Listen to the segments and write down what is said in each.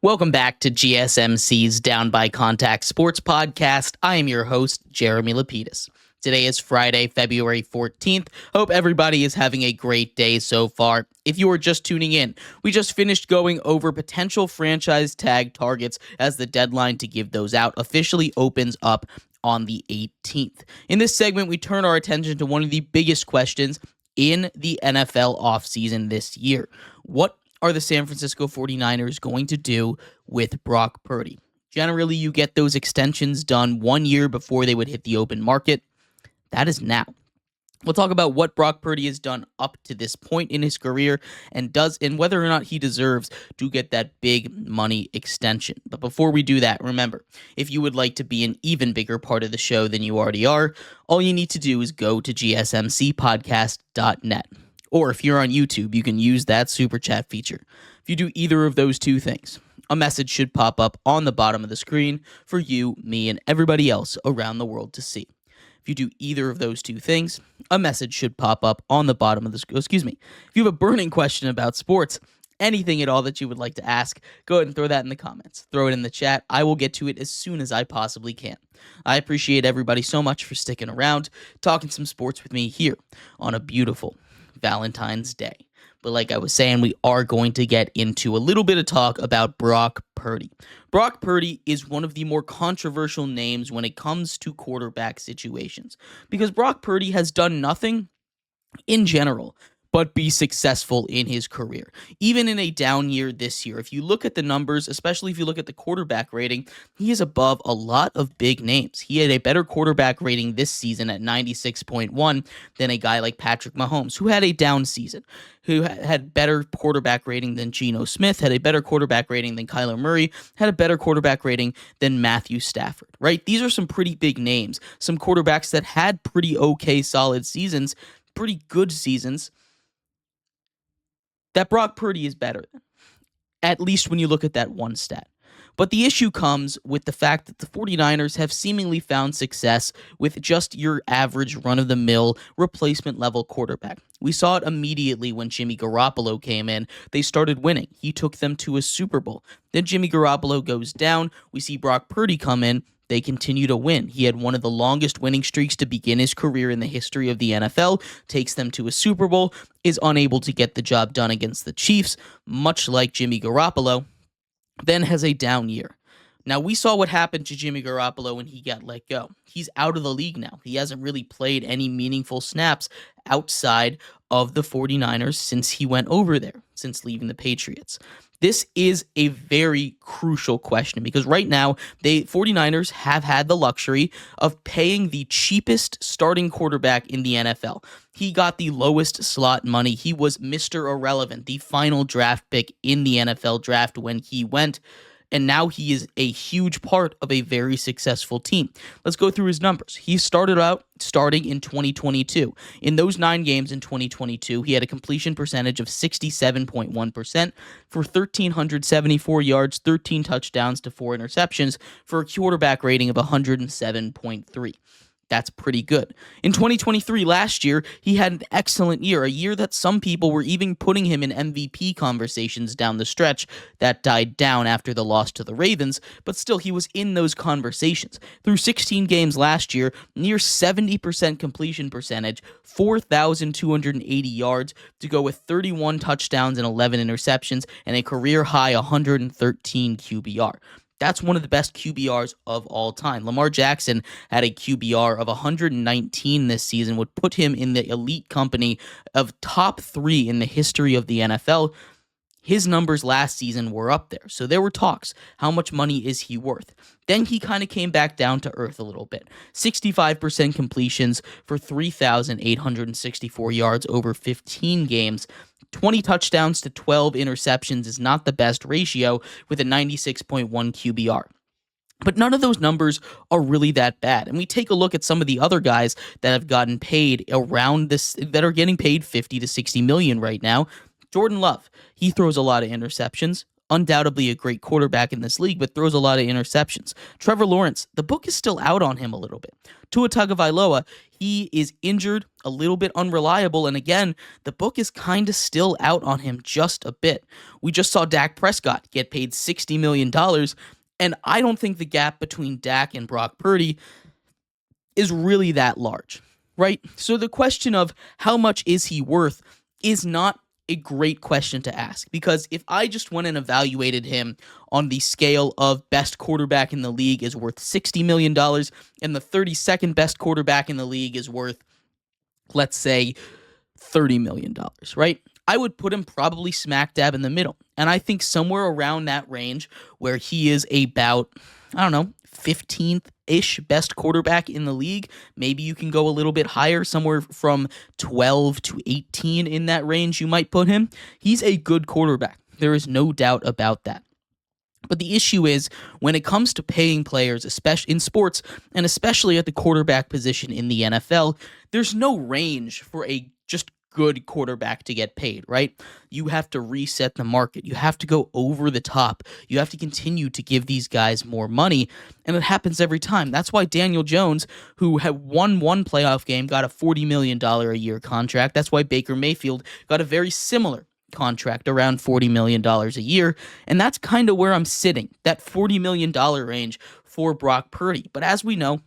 Welcome back to GSMC's Down by Contact Sports Podcast. I am your host, Jeremy Lapidus. Today is Friday, February 14th. Hope everybody is having a great day so far. If you are just tuning in, we just finished going over potential franchise tag targets as the deadline to give those out officially opens up on the 18th. In this segment, we turn our attention to one of the biggest questions in the NFL offseason this year. What are the San Francisco 49ers going to do with Brock Purdy? Generally, you get those extensions done 1 year before they would hit the open market. That is now. We'll talk about what Brock Purdy has done up to this point in his career and whether or not he deserves to get that big money extension. But before we do that, remember, if you would like to be an even bigger part of the show than you already are, all you need to do is go to gsmcpodcast.net. Or if you're on YouTube, you can use that super chat feature. If you do either of those two things, a message should pop up on the bottom of the screen for you, me, and everybody else around the world to see. If you do either of those two things, a message should pop up on the bottom of the screen. If you have a burning question about sports, anything at all that you would like to ask, go ahead and throw that in the comments. Throw it in the chat. I will get to it as soon as I possibly can. I appreciate everybody so much for sticking around, talking some sports with me here on a beautiful Valentine's Day. But like I was saying, we are going to get into a little bit of talk about Brock Purdy. Brock Purdy is one of the more controversial names when it comes to quarterback situations because Brock Purdy has done nothing in general but be successful in his career. Even in a down year this year, if you look at the numbers, especially if you look at the quarterback rating, he is above a lot of big names. He had a better quarterback rating this season at 96.1 than a guy like Patrick Mahomes, who had a down season, who had better quarterback rating than Geno Smith, had a better quarterback rating than Kyler Murray, had a better quarterback rating than Matthew Stafford, right? These are some pretty big names, some quarterbacks that had pretty okay solid seasons, pretty good seasons, that Brock Purdy is better than, at least when you look at that one stat. But the issue comes with the fact that the 49ers have seemingly found success with just your average run-of-the-mill replacement-level quarterback. We saw it immediately when Jimmy Garoppolo came in. They started winning. He took them to a Super Bowl. Then Jimmy Garoppolo goes down. We see Brock Purdy come in. They continue to win. He had one of the longest winning streaks to begin his career in the history of the NFL, takes them to a Super Bowl, is unable to get the job done against the Chiefs, much like Jimmy Garoppolo, then has a down year. Now, we saw what happened to Jimmy Garoppolo when he got let go. He's out of the league now. He hasn't really played any meaningful snaps outside of the 49ers since he went over there, since leaving the Patriots. This is a very crucial question because right now, the 49ers have had the luxury of paying the cheapest starting quarterback in the NFL. He got the lowest slot money. He was Mr. Irrelevant, the final draft pick in the NFL draft when he went. And now he is a huge part of a very successful team. Let's go through his numbers. He started out starting in 2022. In those 9 games in 2022, he had a completion percentage of 67.1% for 1,374 yards, 13 touchdowns to 4 interceptions for a quarterback rating of 107.3. That's pretty good. In 2023, last year, he had an excellent year, a year that some people were even putting him in MVP conversations down the stretch. That died down after the loss to the Ravens, but still, he was in those conversations. Through 16 games last year, near 70% completion percentage, 4,280 yards to go with 31 touchdowns and 11 interceptions, and a career-high 113 QBR. That's one of the best QBRs of all time. Lamar Jackson had a QBR of 119 this season, would put him in the elite company of top 3 in the history of the NFL. His numbers last season were up there, so there were talks. How much money is he worth? Then he kind of came back down to earth a little bit. 65% completions for 3,864 yards over 15 games. 20 touchdowns to 12 interceptions is not the best ratio with a 96.1 QBR. But none of those numbers are really that bad. And we take a look at some of the other guys that have gotten paid around this, that are getting paid 50 to 60 million right now. Jordan Love, he throws a lot of interceptions. Undoubtedly a great quarterback in this league, but throws a lot of interceptions. Trevor Lawrence, the book is still out on him a little bit. Tua Tagovailoa, He is injured, a little bit unreliable, and again, the book is kind of still out on him just a bit. We just saw Dak Prescott get paid $60 million, and I don't think the gap between Dak and Brock Purdy is really that large, right? So the question of how much is he worth is not a great question to ask, because if I just went and evaluated him on the scale of best quarterback in the league is worth $60 million and the 32nd best quarterback in the league is worth, let's say, $30 million, right? I would put him probably smack dab in the middle. And I think somewhere around that range where he is about, 15th-ish best quarterback in the league. Maybe you can go a little bit higher, somewhere from 12 to 18 in that range you might put him. He's a good quarterback. There is no doubt about that. But the issue is when it comes to paying players, especially in sports and especially at the quarterback position in the NFL, there's no range for a just good quarterback to get paid, right? You have to reset the market. You have to go over the top. You have to continue to give these guys more money, and it happens every time. That's why Daniel Jones, who had won one playoff game, got a $40 million a year contract. That's why Baker Mayfield got a very similar contract, around $40 million a year, and that's kind of where I'm sitting, that $40 million range for Brock Purdy. But as we know,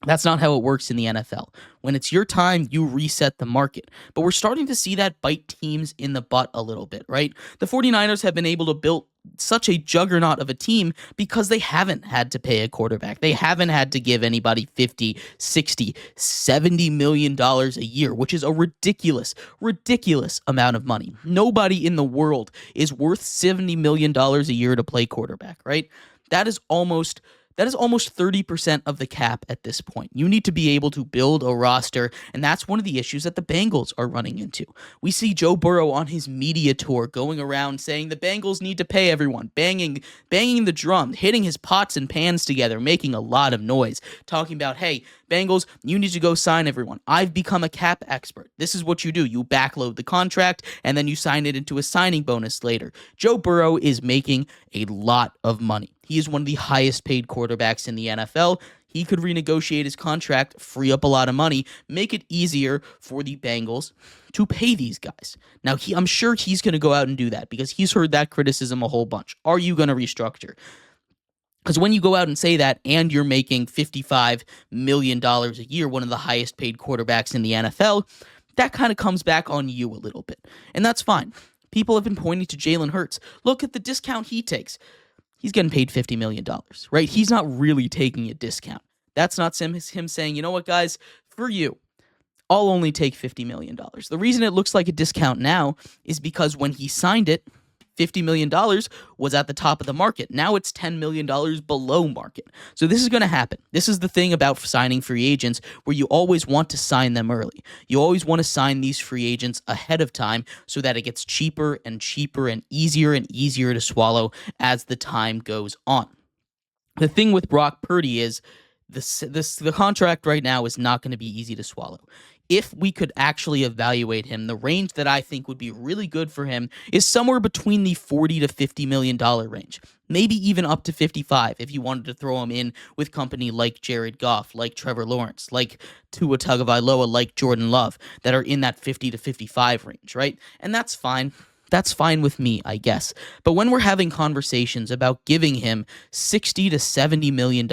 that's not how it works in the NFL. When it's your time, you reset the market. But we're starting to see that bite teams in the butt a little bit, right? The 49ers have been able to build such a juggernaut of a team because they haven't had to pay a quarterback. They haven't had to give anybody 50, 60, 70 million dollars a year, which is a ridiculous amount of money. Nobody in the world is worth $70 million a year to play quarterback, right? That is almost 30% of the cap at this point. You need to be able to build a roster, and that's one of the issues that the Bengals are running into. We see Joe Burrow on his media tour going around saying the Bengals need to pay everyone, banging the drum, hitting his pots and pans together, making a lot of noise, talking about, hey, Bengals, you need to go sign everyone. I've become a cap expert. This is what you do. You backload the contract, and then you sign it into a signing bonus later. Joe Burrow is making a lot of money. He is one of the highest paid quarterbacks in the NFL. He could renegotiate his contract, free up a lot of money, make it easier for the Bengals to pay these guys. Now, I'm sure he's going to go out and do that because he's heard that criticism a whole bunch. Are you going to restructure? Because when you go out and say that and you're making $55 million a year, one of the highest paid quarterbacks in the NFL, that kind of comes back on you a little bit. And that's fine. People have been pointing to Jalen Hurts. Look at the discount he takes. He's getting paid $50 million, right? He's not really taking a discount. That's not him saying, you know what, guys, for you, I'll only take $50 million. The reason it looks like a discount now is because when he signed it, $50 million was at the top of the market. Now it's $10 million below market. So this is going to happen. This is the thing about signing free agents where you always want to sign them early. You always want to sign these free agents ahead of time so that it gets cheaper and cheaper and easier to swallow as the time goes on. The thing with Brock Purdy is the contract right now is not going to be easy to swallow. If we could actually evaluate him, the range that I think would be really good for him is somewhere between the $40 to $50 million range. Maybe even up to 55 if you wanted to throw him in with company like Jared Goff, like Trevor Lawrence, like Tua Tagovailoa, like Jordan Love, that are in that 50 to 55 range, right? And that's fine. That's fine with me, I guess. But when we're having conversations about giving him $60 to $70 million,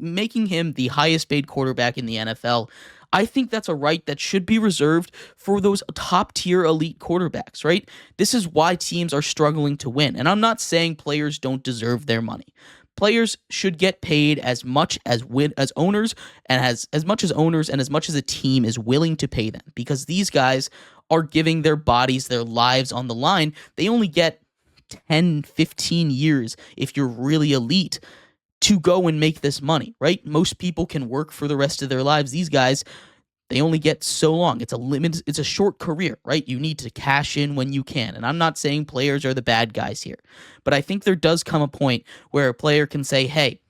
making him the highest paid quarterback in the NFL, I think that's a right that should be reserved for those top-tier elite quarterbacks, right? This is why teams are struggling to win. And I'm not saying players don't deserve their money. Players should get paid as much as owners and as much as owners and as much as a team is willing to pay them, because these guys are giving their bodies, their lives on the line. They only get 10, 15 years if you're really elite to go and make this money, right? Most people can work for the rest of their lives. These guys, they only get so long. It's a short career, right? You need to cash in when you can. And I'm not saying players are the bad guys here, but I think there does come a point where a player can say, hey,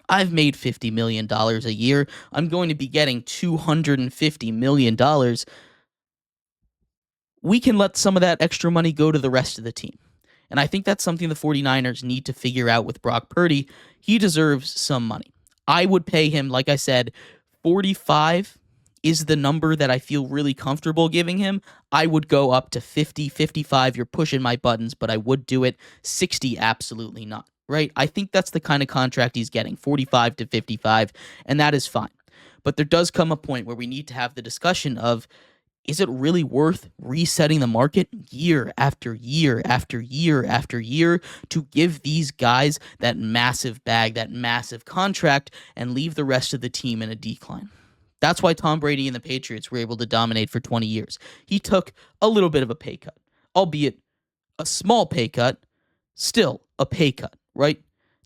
I've made $50 million a year. I'm going to be getting $250 million. We can let some of that extra money go to the rest of the team. And I think that's something the 49ers need to figure out with Brock Purdy. He deserves some money. I would pay him, like I said, 45 is the number that I feel really comfortable giving him. I would go up to 50, 55. You're pushing my buttons, but I would do it. 60, absolutely not, right? I think that's the kind of contract he's getting, 45 to 55, and that is fine. But there does come a point where we need to have the discussion of, is it really worth resetting the market year after year after year after year to give these guys that massive bag, that massive contract, and leave the rest of the team in a decline? That's why Tom Brady and the Patriots were able to dominate for 20 years. He took a little bit of a pay cut, albeit a small pay cut, still a pay cut, right?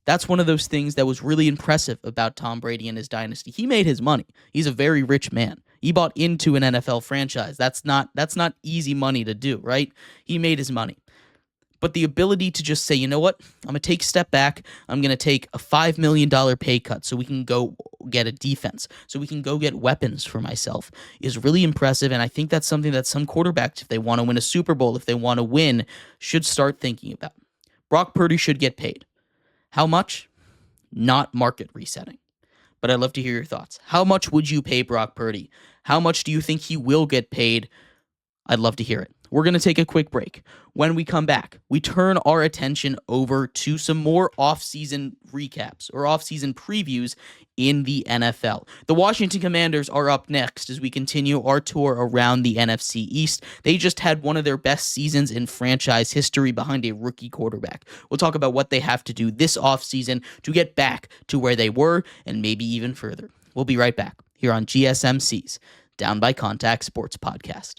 That's one of those things that was really impressive about Tom Brady and his dynasty. He made his money. He's a very rich man. He bought into an NFL franchise. That's not easy money to do, right? He made his money. But the ability to just say, you know what, I'm going to take a step back. I'm going to take a $5 million pay cut so we can go get a defense, so we can go get weapons for myself, is really impressive. And I think that's something that some quarterbacks, if they want to win a Super Bowl, if they want to win, should start thinking about. Brock Purdy should get paid. How much? Not market resetting. But I'd love to hear your thoughts. How much would you pay Brock Purdy? How much do you think he will get paid? I'd love to hear it. We're going to take a quick break. When we come back, we turn our attention over to some more offseason recaps or offseason previews in the NFL. The Washington Commanders are up next as we continue our tour around the NFC East. They just had one of their best seasons in franchise history behind a rookie quarterback. We'll talk about what they have to do this offseason to get back to where they were and maybe even further. We'll be right back here on GSMC's Down by Contact Sports Podcast.